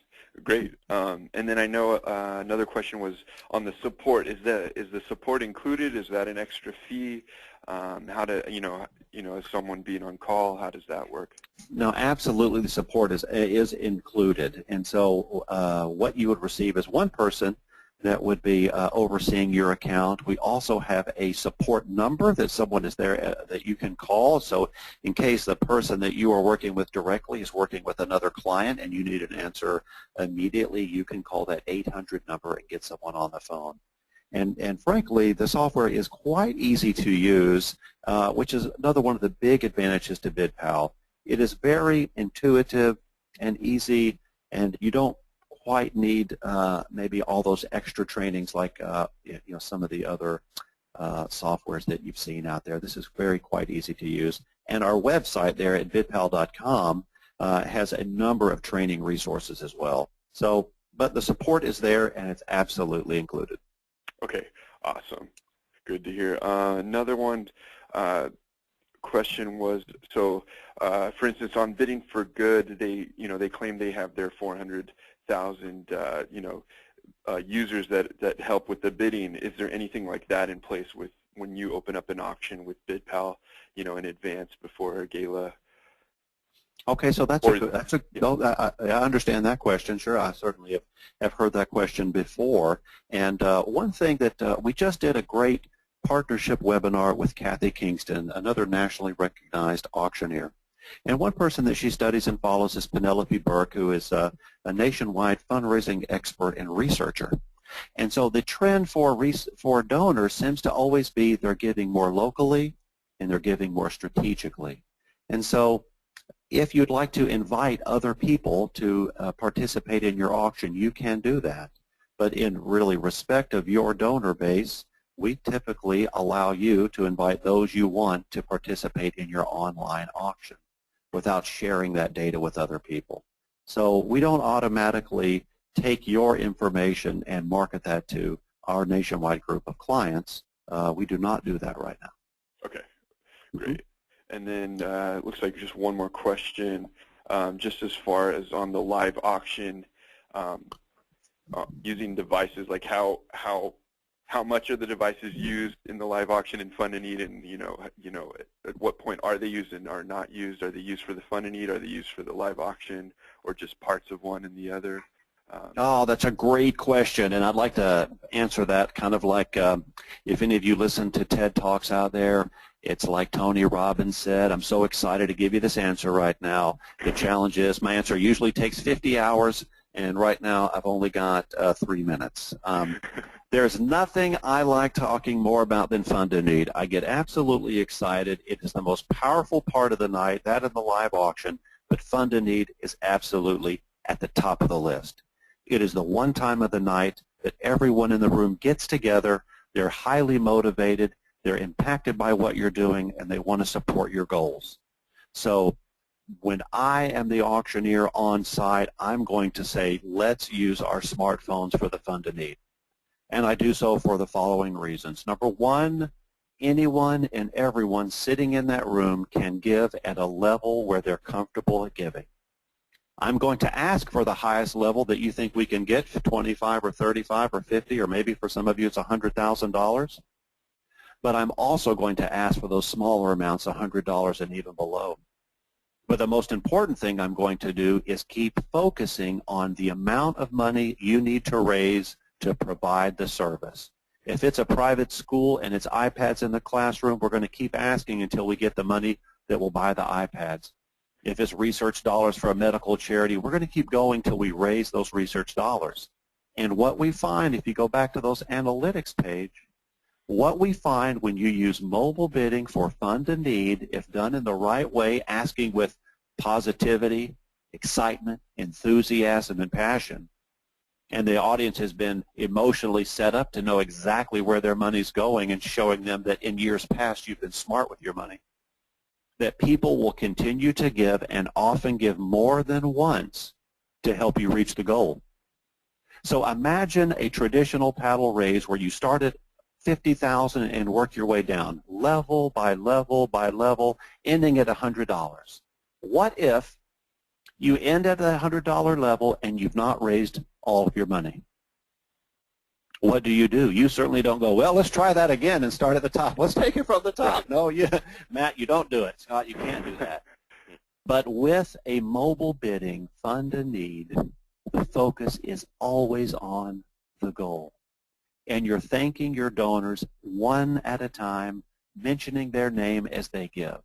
great. And then I know another question was on the support. Is the support included? Is that an extra fee? How to, as someone being on call, how does that work? No, absolutely, the support is included. And so what you would receive is one person that would be overseeing your account. We also have a support number that someone is there that you can call. So in case the person that you are working with directly is working with another client and you need an answer immediately, you can call that 800 number and get someone on the phone. And frankly, the software is quite easy to use, which is another one of the big advantages to BidPal. It is very intuitive and easy, and you don't quite need maybe all those extra trainings like some of the other softwares that you've seen out there. This is quite easy to use. And our website there at bidpal.com has a number of training resources as well. So, but the support is there, and it's absolutely included. Okay, awesome. Good to hear. Another one question was, so for instance, on Bidding for Good, they claim they have their 400,000 users that help with the bidding. Is there anything like that in place with when you open up an auction with BidPal, in advance before a gala? Okay, so I understand that question. Sure, I certainly have heard that question before. And one thing that we just did a great partnership webinar with Kathy Kingston, another nationally recognized auctioneer. And one person that she studies and follows is Penelope Burke, who is a nationwide fundraising expert and researcher. And so the trend for donors seems to always be they're giving more locally and they're giving more strategically. And so if you'd like to invite other people to participate in your auction, you can do that. But in really respect of your donor base, we typically allow you to invite those you want to participate in your online auction without sharing that data with other people. So we don't automatically take your information and market that to our nationwide group of clients. We do not do that right now. Okay, great. And then it looks like just one more question, just as far as on the live auction, using devices, like how much are the devices used in the live auction in Fund and Need, and at what point are they used and are not used? Are they used for the Fund and Need? Are they used for the live auction, or just parts of one and the other? Oh, that's a great question, and I'd like to answer that kind of like if any of you listen to TED Talks out there, it's like Tony Robbins said, I'm so excited to give you this answer right now. The challenge is my answer usually takes 50 hours, and right now I've only got 3 minutes. There's nothing I like talking more about than Fund and Need. I get absolutely excited. It is the most powerful part of the night, that of the live auction, but Fund and Need is absolutely at the top of the list. It is the one time of the night that everyone in the room gets together. They're highly motivated. They're impacted by what you're doing, and they want to support your goals. So when I am the auctioneer on site, I'm going to say, let's use our smartphones for the Fund and Need. And I do so for the following reasons. Number one, anyone and everyone sitting in that room can give at a level where they're comfortable at giving. I'm going to ask for the highest level that you think we can get, 25 or 35 or 50, or maybe for some of you it's $100,000. But I'm also going to ask for those smaller amounts, $100 and even below. But the most important thing I'm going to do is keep focusing on the amount of money you need to raise to provide the service. If it's a private school and it's iPads in the classroom, we're going to keep asking until we get the money that will buy the iPads. If it's research dollars for a medical charity, we're going to keep going till we raise those research dollars. And what we find, if you go back to those analytics page, what we find when you use mobile bidding for Fund and Need, if done in the right way, asking with positivity, excitement, enthusiasm, and passion, and the audience has been emotionally set up to know exactly where their money's going and showing them that in years past you've been smart with your money, that people will continue to give and often give more than once to help you reach the goal. So imagine a traditional paddle raise where you start at $50,000 and work your way down, level by level by level, ending at $100. What if you end at the $100 level and you've not raised all of your money? What do? You certainly don't go, well, let's try that again and start at the top. Let's take it from the top. No, Matt, you don't do it. Scott, you can't do that. But with a mobile bidding Fund and Need, the focus is always on the goal. And you're thanking your donors one at a time, mentioning their name as they give.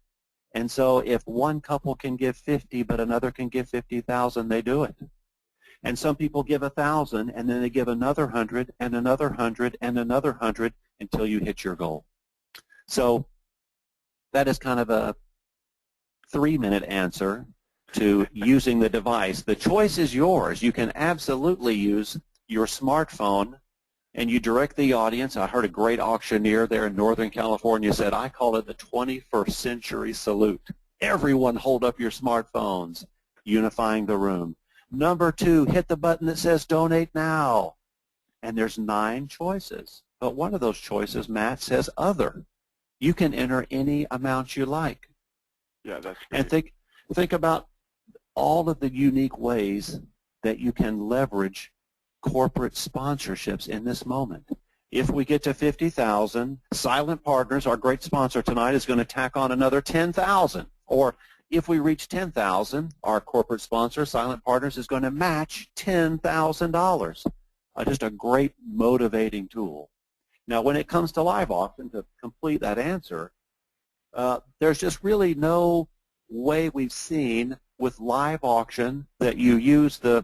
And so if one couple can give 50 but another can give 50,000, they do it. And some people give 1,000 and then they give another 100 and another 100 and another 100 until you hit your goal. So that is kind of a 3-minute answer to using the device. The choice is yours. You can absolutely use your smartphone and you direct the audience. I heard a great auctioneer there in Northern California said, I call it the 21st century salute. Everyone hold up your smartphones, unifying the room. Number 2, hit the button that says donate now. And there's 9 choices. But one of those choices, Matt, says other. You can enter any amount you like. Yeah, that's great. And think about all of the unique ways that you can leverage corporate sponsorships in this moment. If we get to 50,000, Silent Partners, our great sponsor tonight, is going to tack on another 10,000. Or if we reach 10,000, our corporate sponsor, Silent Partners, is going to match $10,000. Just a great motivating tool. Now, when it comes to live auction, to complete that answer, there's just really no way we've seen with live auction that you use to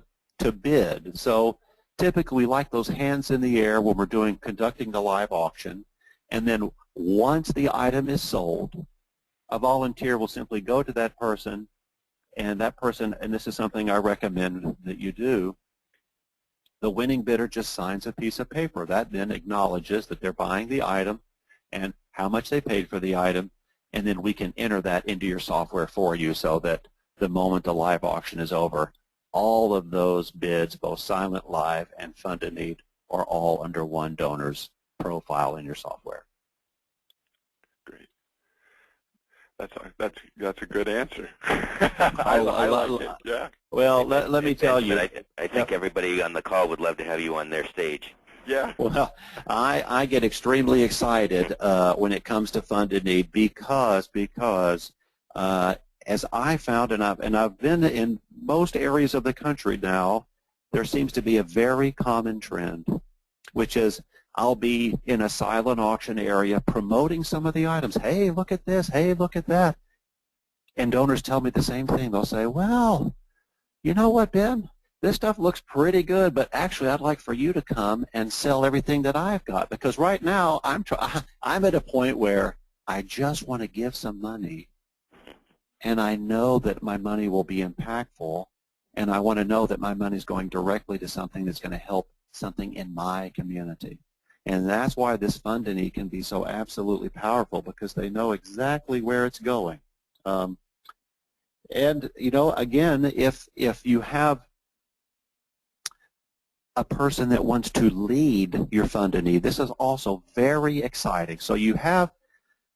bid. So typically we like those hands in the air when we're conducting the live auction, and then once the item is sold, a volunteer will simply go to that person, and that person, and this is something I recommend that you do, the winning bidder just signs a piece of paper. That then acknowledges that they're buying the item and how much they paid for the item, and then we can enter that into your software for you so that the moment the live auction is over, all of those bids, both silent, live, and funded need, are all under one donor's profile in your software. Great. That's a good answer. I like it. Yeah. Well, let me tell you. I think everybody on the call would love to have you on their stage. Yeah. Well, I get extremely excited when it comes to funded need because as I found, and I've been in most areas of the country now, there seems to be a very common trend, which is I'll be in a silent auction area promoting some of the items. Hey, look at this. Hey, look at that. And donors tell me the same thing. They'll say, well, you know what, Ben? This stuff looks pretty good, but actually I'd like for you to come and sell everything that I've got, because right now I'm at a point where I just want to give some money, and I know that my money will be impactful, and I want to know that my money is going directly to something that's going to help something in my community. And that's why this funding need can be so absolutely powerful, because they know exactly where it's going. And, you know, again, if you have a person that wants to lead your funded need, this is also very exciting. So you have,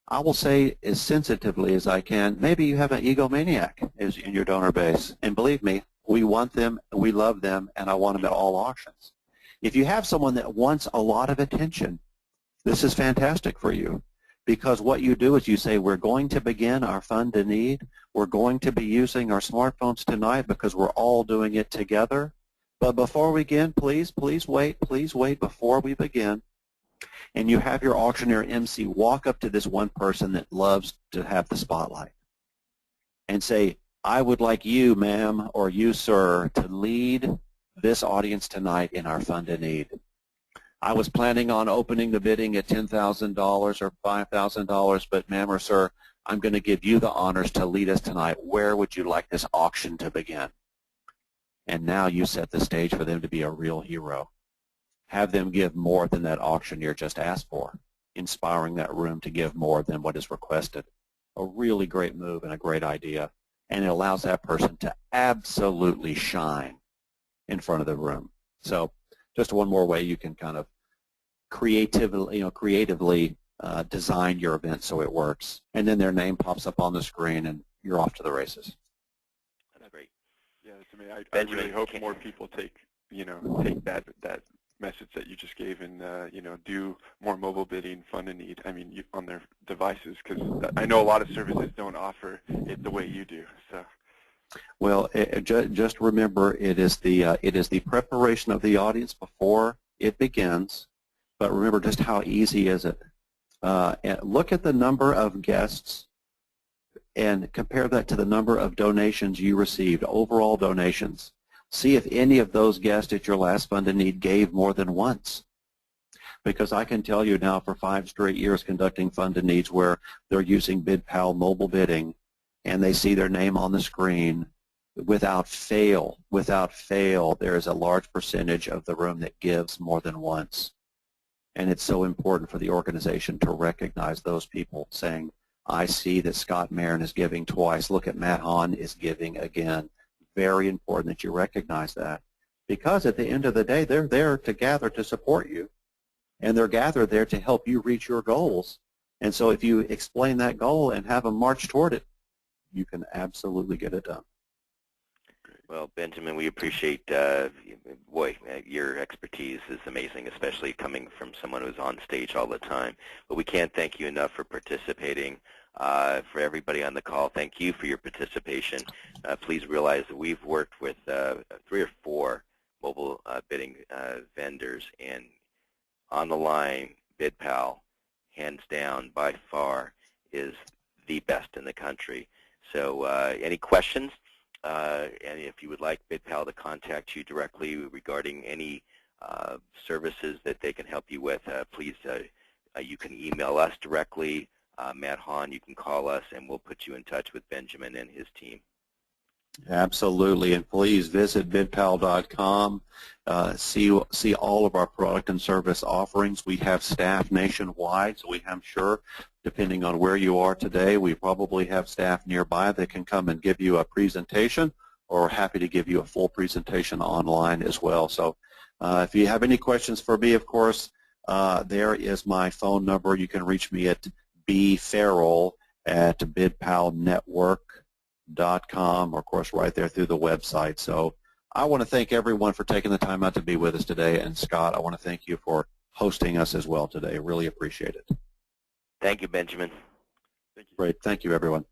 I will say as sensitively as I can, maybe you have an egomaniac in your donor base. And believe me, we want them, we love them, and I want them at all auctions. If you have someone that wants a lot of attention, this is fantastic for you, because what you do is you say, we're going to begin our funded need. We're going to be using our smartphones tonight because we're all doing it together. But before we begin, please wait before we begin. And you have your auctioneer MC walk up to this one person that loves to have the spotlight and say, I would like you, ma'am, or you, sir, to lead this audience tonight in our funded need. I was planning on opening the bidding at $10,000 or $5,000, but ma'am or sir, I'm going to give you the honors to lead us tonight. Where would you like this auction to begin? And now you set the stage for them to be a real hero. Have them give more than that auctioneer just asked for, inspiring that room to give more than what is requested. A really great move and a great idea. And it allows that person to absolutely shine in front of the room. So just one more way you can kind of creatively design your event so it works. And then their name pops up on the screen and you're off to the races. That's great. Yeah, I mean, I really hope more people take that message that you just gave and do more mobile bidding, funded need. I mean, on their devices, because I know a lot of services don't offer it the way you do. So. Well, just remember, it is the preparation of the audience before it begins. But remember, just how easy is it? Look at the number of guests and compare that to the number of donations you received, overall donations. See if any of those guests at your last funded need gave more than once. Because I can tell you now, for 5 straight years conducting funded needs where they're using BidPal mobile bidding, and they see their name on the screen, without fail, there is a large percentage of the room that gives more than once. And it's so important for the organization to recognize those people, saying, I see that Scott Marin is giving twice. Look at Matt Hahn is giving again. Very important that you recognize that. Because at the end of the day, they're there to gather to support you. And they're gathered there to help you reach your goals. And so if you explain that goal and have them march toward it, you can absolutely get it done. Well, Benjamin, we appreciate, your expertise is amazing, especially coming from someone who's on stage all the time. But we can't thank you enough for participating. For everybody on the call, thank you for your participation. Please realize that we've worked with 3 or 4 mobile bidding vendors, and on the line, BidPal, hands down, by far, is the best in the country. So any questions? And if you would like BidPal to contact you directly regarding any services that they can help you with, please, you can email us directly. Matt Hahn, you can call us, and we'll put you in touch with Benjamin and his team. Absolutely, and please visit bidpal.com. See all of our product and service offerings. We have staff nationwide, so I'm sure, depending on where you are today, we probably have staff nearby that can come and give you a presentation, or happy to give you a full presentation online as well. So if you have any questions for me, of course, there is my phone number. You can reach me at bfarrell@bidpalnetwork.com, or of course right there through the website. So I want to thank everyone for taking the time out to be with us today, and Scott, I want to thank you for hosting us as well today. Really appreciate it. Thank you, Benjamin. Thank you. Great. Thank you, everyone.